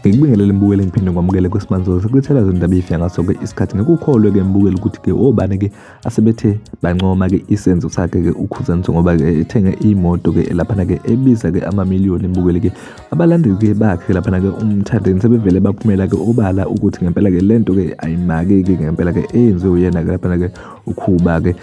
Ngikubingelele mbukele ngiphinde ngamukele kwesimanje sekuthela izindaba ezifika ngaso ke isikhathi ngikukholwe ke mbukele ukuthi ke obani ke asebethe bancoma ke isenzo sakhe ke uKhuzani ngoba ke ethenge imoto ke lapha ke ebiza ke amamiliyoni mbukele ke abalandeli ke bakhe lapha ke umthandeni sebevele baphumela ke obala ukuthi ngempela ke lento ke ayimake ke ngempela ke eyenziwe uyena ke lapha ke ukhuba ke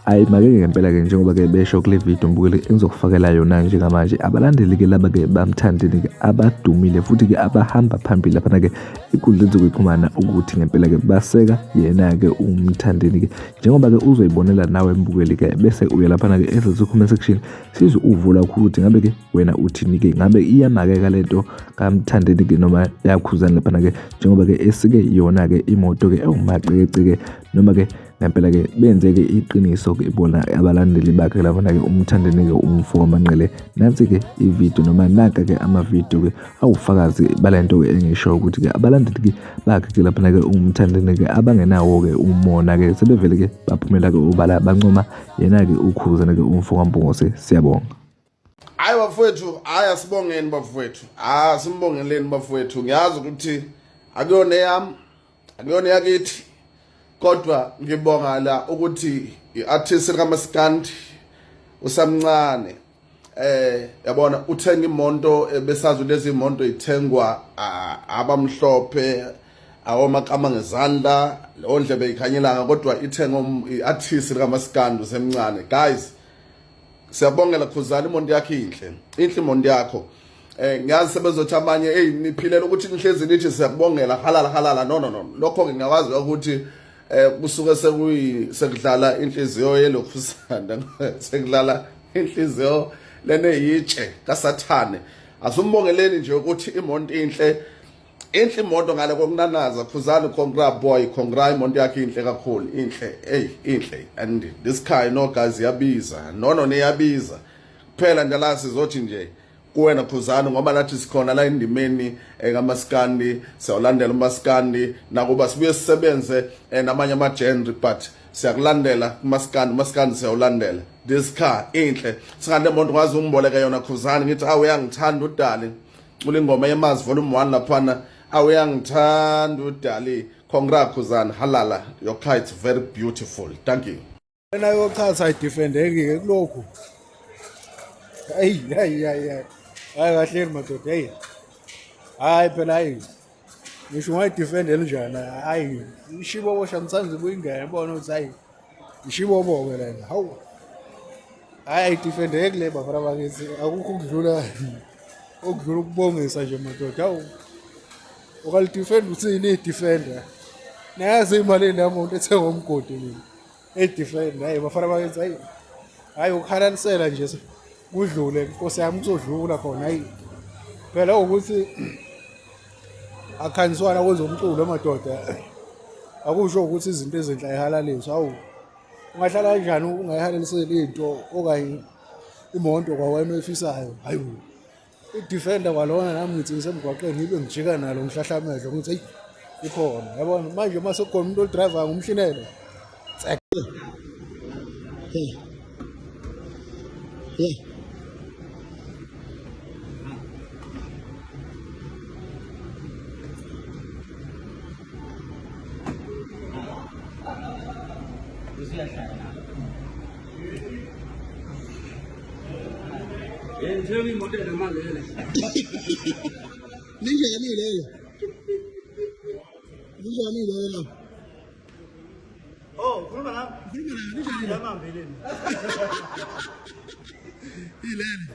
ayimake ngempela ke njengoba ke besho kule video mbukele engizokufakela yona njengamanje abalandeli ke laba ke bamthandeni ke abadumile futhi ke abahamba phambili lapha ke inkundleni zokuxhumana ukuthi ngempela ke baseka yena ke umthandeni ke njengoba ke uzoyibonela nawe mbukeli ke bese uya lapha ke ezo comment section sizwe uvula ukuthi ngabe ke wena uthini ke ngabe iyamakeka lento kamthandeni ke noma yakhuzana lapha ke njengoba ke esike yona ke imoto ke ewumaqece ke noma ke ngempela ke benze ke iqiniso ke bona abalandeli bakhe lapha ke umthandeni ke umfo wamanqele nansi ke ivideo noma naka ke ama-video ke awufakazi balento ke engisho ukuthi ke abalandeli ke bakhe ke lapha ke umthandeni ke abangenawo ke umona ke sebevele ke baphumela ke ubala bancoma yena ke uKhuzani ke umfo kaMpungose. Siyabonga. Hayi bafowethu, hayi asibongeni bafowethu. Simbongeleni bafowethu. Ngiyazi ukuthi akuyona yami, akuyona yakithi. Kodwa ngibonga la ukuthi iartist kaMaskandi usamncane yabona uthenga imoto besazi lezi imoto ithengwa abamhlophe awomakama ngezandla ondlebe ikhanyelanga kodwa ithenga iartist kaMaskandi usemncane. Guys, siyabongela Khuzani, imoto yakhe inhle imoto yakho. Ngiyazi sebezothi amanye niphilela ukuthi nihlezi nithi siyakubongela halala no lokho ngingakwazi ukuthi kusuke sekudlala inhliziyo yelokhusanda sekudlala inhliziyo lene yitshe kaSathane. Asumbongeleni nje ukuthi imoto inhle imoto ngale kokunanaza. Khuzani, congrats boy, congrats, imoto yakhe inhle kakhulu, inhle. And this car no guys yabiza no neyabiza kuphela nje la sizothi nje kuwena Khuzani ngoba nathi sikhona la indimeni kaMaskandi, siyalandela uMaskandi nakuba sibuye sisebenze namanye ama-genre but siyakulandela uMaskandi siyawulandela. This car inhle, singane imoto ngazi umboleka yona Khuzani ngithi uyangithanda uDali ulingoma yeMazi volume 1 laphana uyangithanda uDali. Congrats Khuzani, halala, your car is very beautiful. Thank you. Wena yochaza idefendeki kulokhu. Hayi kahle madoda. Hayi phela ngisho ungayidefendela njani. Hayi ishibobo shamtsanze kuyingane yabona ukuthi hayi ishibobo ke lena. Hawu. Hayi idefendeki le bafana bakithi akukho ukudlula ukubongisa nje madoda. Hawu. Ukalidefend uthini idefender. Nayazi imali leyamuntu ethenga umgodi mina. Edefender hayi bafana bakithi hayi ukhalalisela nje udlule inkosi yami kuzodlula khona. Hayi phela ukuthi akhaniswana kwezomculo emadoda akusho ukuthi izinto ezinhle ayihalaliswa. Hawu ungahlala kanjani ungayihalaliseli into okanye imoto kwawena oyifisayo. Hayi idefender kwalona nami ngithi ngisemgwaqeni ngibe ngijika nalo ngihlahlamezwe ngithi hey ikhona yabona manje uma sekukhona umuntu odriver ngumshinelo Njeni modele malele. Ninjani lelo? Ninjani lelo? Oh, khuluma la. Ninjani la mambeleni. Ilele.